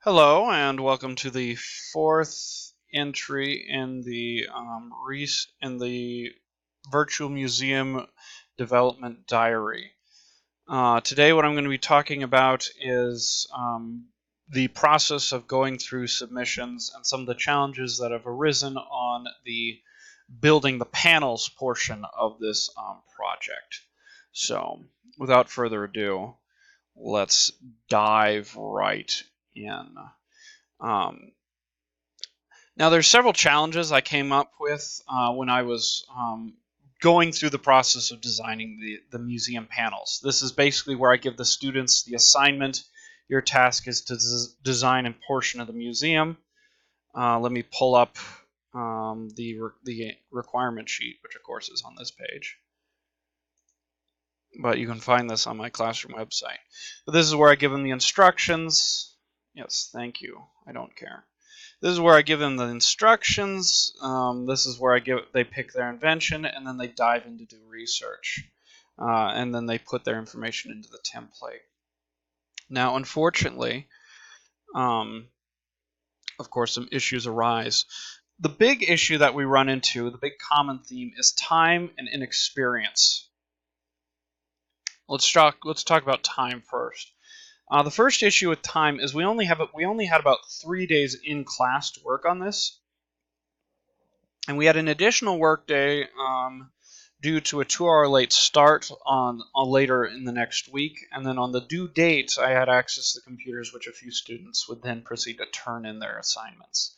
Hello, and welcome to the fourth entry in the Virtual Museum Development Diary. Today, what I'm going to be talking about is the process of going through submissions and some of the challenges that have arisen on the building the panels portion of this project. So, without further ado, let's dive right in. Um, Now, there's several challenges I came up with when I was going through the process of designing the museum panels. This is basically where I give the students the assignment. Your task is to design a portion of the museum. Let me pull up the requirement sheet, which of course is on this page. But you can find this on my classroom website. But this is where I give them the instructions. Yes, thank you. I don't care. This is where I give them the instructions. This is where they pick their invention, and then they dive in to do research. And then they put their information into the template. Now, unfortunately, of course, some issues arise. The big issue that we run into, the big common theme, is time and inexperience. Let's talk about time first. The first issue with time is we only had about 3 days in class to work on this, and we had an additional work day due to a 2-hour late start on later in the next week, and then on the due date, I had access to the computers, which a few students would then proceed to turn in their assignments.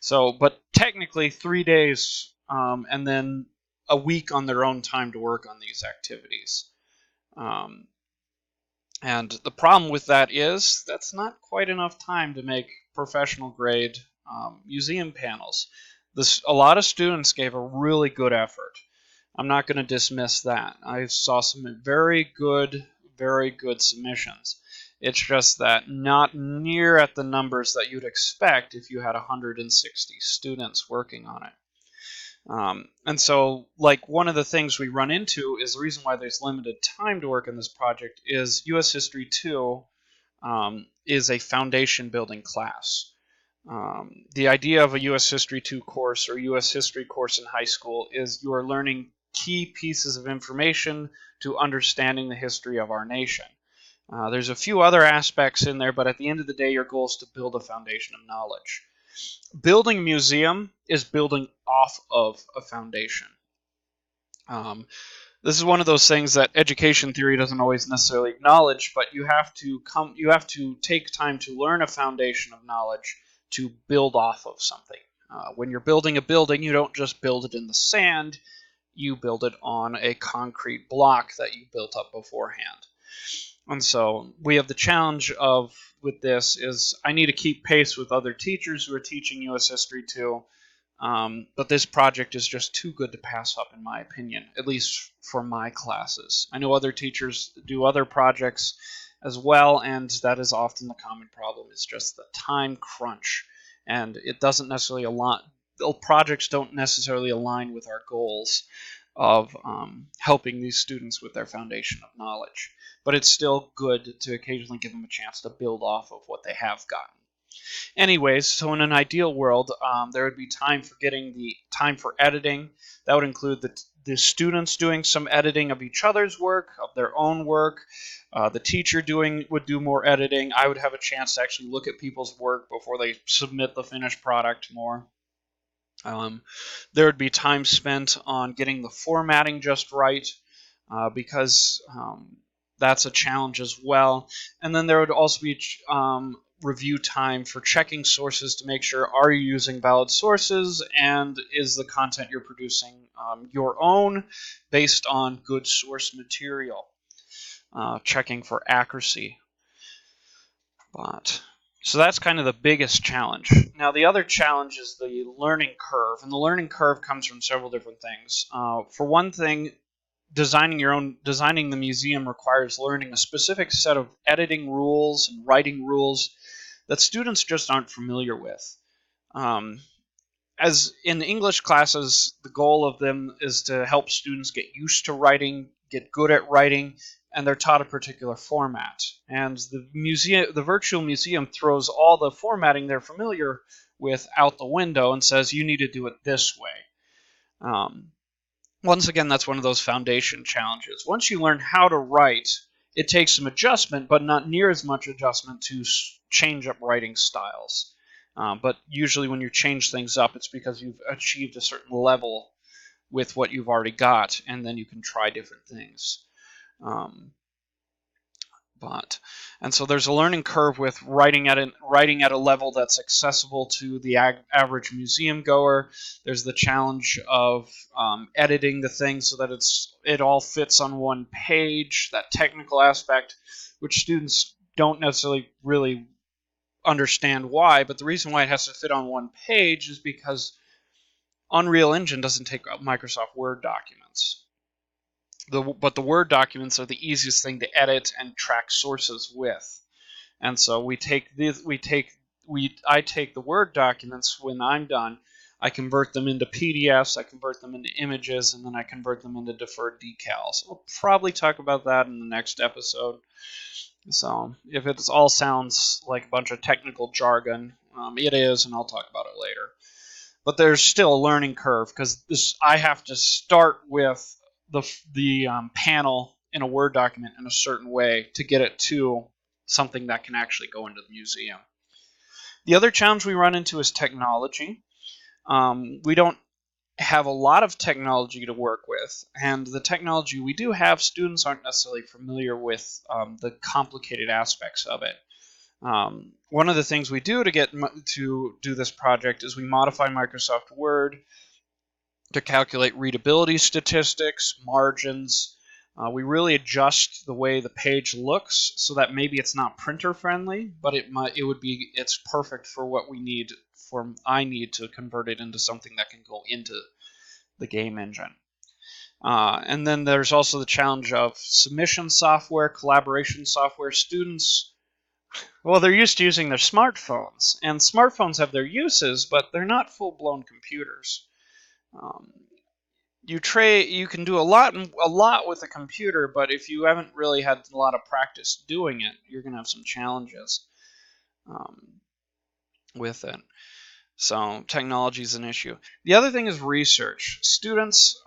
So, but technically 3 days, and then a week on their own time to work on these activities. And the problem with that is that's not quite enough time to make professional grade museum panels. A lot of students gave a really good effort. I'm not going to dismiss that. I saw some very good submissions. It's just that not near at the numbers that you'd expect if you had 160 students working on it. And so, like, one of the things we run into is the reason why there's limited time to work on this project is U.S. History 2 is a foundation building class. The idea of a U.S. History 2 course or U.S. History course in high school is you are learning key pieces of information to understanding the history of our nation. There's a few other aspects in there, but at the end of the day, your goal is to build a foundation of knowledge. Building a museum is building off of a foundation. This is one of those things that education theory doesn't always necessarily acknowledge, but you have to take time to learn a foundation of knowledge to build off of something. When you're building a building, you don't just build it in the sand, you build it on a concrete block that you built up beforehand. And so we have the challenge with this is I need to keep pace with other teachers who are teaching U.S. History 2, but this project is just too good to pass up, in my opinion, at least for my classes. I know other teachers do other projects as well, and that is often the common problem. It's just the time crunch, and it doesn't necessarily align. The projects don't necessarily align with our goals of helping these students with their foundation of knowledge. But it's still good to occasionally give them a chance to build off of what they have gotten. Anyways, so in an ideal world, there would be time for editing. That would include the students doing some editing of each other's work, of their own work. The teacher would do more editing. I would have a chance to actually look at people's work before they submit the finished product more. There would be time spent on getting the formatting just right, because that's a challenge as well. And then there would also be review time for checking sources to make sure, are you using valid sources, and is the content you're producing your own based on good source material. Checking for accuracy. So that's kind of the biggest challenge. Now, the other challenge is the learning curve, and the learning curve comes from several different things. For one thing, designing the museum requires learning a specific set of editing rules and writing rules that students just aren't familiar with. As in English classes, the goal of them is to help students get used to writing get good at writing, and they're taught a particular format. And the virtual museum throws all the formatting they're familiar with out the window and says, you need to do it this way. Once again, that's one of those foundation challenges. Once you learn how to write, it takes some adjustment, but not near as much adjustment to change up writing styles. But usually when you change things up, it's because you've achieved a certain level with what you've already got, and then you can try different things. And so there's a learning curve with writing at a level that's accessible to the average museum goer. There's the challenge of editing the thing so that it all fits on one page, that technical aspect, which students don't necessarily really understand why, but the reason why it has to fit on one page is because Unreal Engine doesn't take Microsoft Word documents. But the Word documents are the easiest thing to edit and track sources with. And so I take the Word documents when I'm done, I convert them into PDFs, I convert them into images, and then I convert them into deferred decals. I'll probably talk about that in the next episode. So if it all sounds like a bunch of technical jargon, it is, and I'll talk about it later. But there's still a learning curve because I have to start with the panel in a Word document in a certain way to get it to something that can actually go into the museum. The other challenge we run into is technology. We don't have a lot of technology to work with, and the technology we do have, students aren't necessarily familiar with the complicated aspects of it. One of the things we do to do this project is we modify Microsoft Word to calculate readability statistics, margins. We really adjust the way the page looks so that maybe it's not printer friendly, but it's perfect for what I need to convert it into something that can go into the game engine. And then there's also the challenge of submission software, collaboration software. Students, well, they're used to using their smartphones, and smartphones have their uses, but they're not full-blown computers. You can do a lot with a computer, but if you haven't really had a lot of practice doing it, you're going to have some challenges with it. So technology is an issue. The other thing is research. Students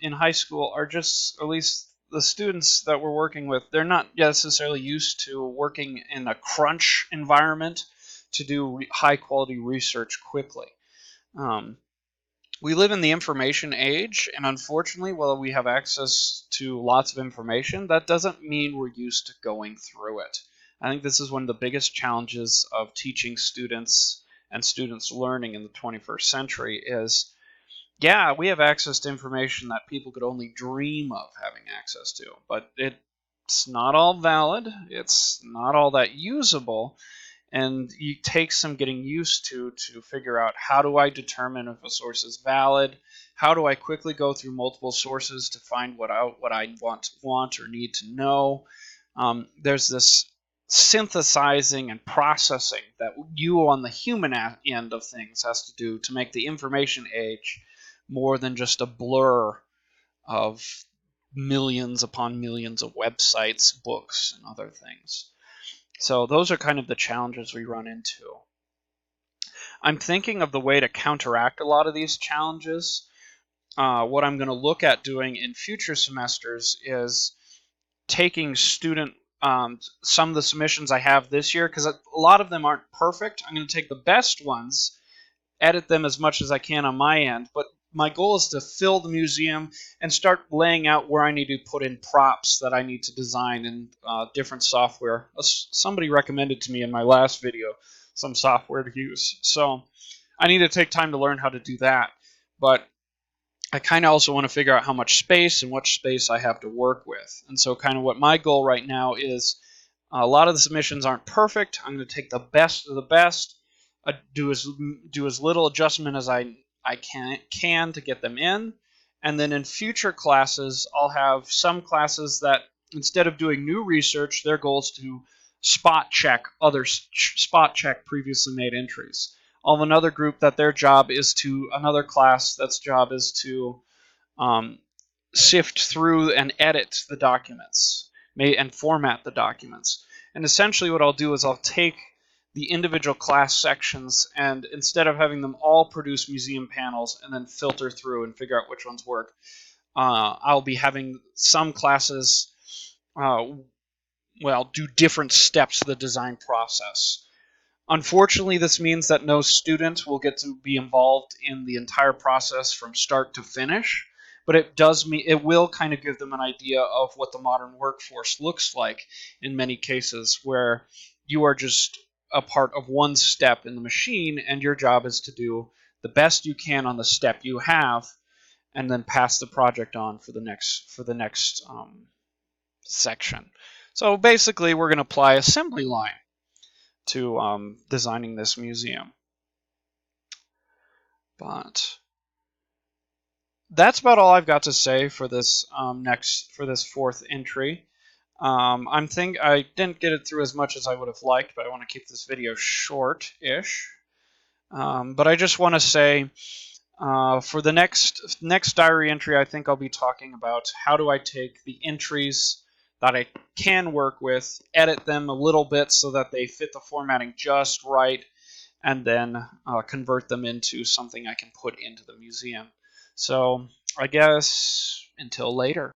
in high school are at least the students that we're working with, they're not necessarily used to working in a crunch environment to do high-quality research quickly. We live in the information age, and unfortunately, while we have access to lots of information, that doesn't mean we're used to going through it. I think this is one of the biggest challenges of teaching students and students learning in the 21st century is, yeah, we have access to information that people could only dream of having access to, but it's not all valid, it's not all that usable, and it takes some getting used to figure out, how do I determine if a source is valid? How do I quickly go through multiple sources to find what I want or need to know? There's this synthesizing and processing that you on the human end of things has to do to make the information age more than just a blur of millions upon millions of websites, books, and other things. So those are kind of the challenges we run into. I'm thinking of the way to counteract a lot of these challenges. What I'm going to look at doing in future semesters is taking some of the submissions I have this year, because a lot of them aren't perfect. I'm going to take the best ones, edit them as much as I can on my end, but my goal is to fill the museum and start laying out where I need to put in props that I need to design in different software. Somebody recommended to me in my last video some software to use, so I need to take time to learn how to do that. But I kind of also want to figure out how much space and what space I have to work with. And so kind of what my goal right now is, a lot of the submissions aren't perfect. I'm going to take the best of the best, do as little adjustment as I can to get them in. And then in future classes, I'll have some classes that instead of doing new research, their goal is to spot check previously made entries. I'll have another group that their job is to, another class that's job is to sift through and edit the documents and format the documents. And essentially what I'll do is I'll take the individual class sections, and instead of having them all produce museum panels and then filter through and figure out which ones work, I'll be having some classes do different steps of the design process. Unfortunately, this means that no student will get to be involved in the entire process from start to finish, but it will kind of give them an idea of what the modern workforce looks like in many cases, where you are just a part of one step in the machine, and your job is to do the best you can on the step you have, and then pass the project on for the next section. So basically, we're going to apply assembly line to designing this museum. But that's about all I've got to say for this fourth entry. I didn't get it through as much as I would have liked, but I want to keep this video short-ish. But I just want to say, for the next diary entry, I think I'll be talking about how do I take the entries that I can work with, edit them a little bit so that they fit the formatting just right, and then convert them into something I can put into the museum. So I guess until later.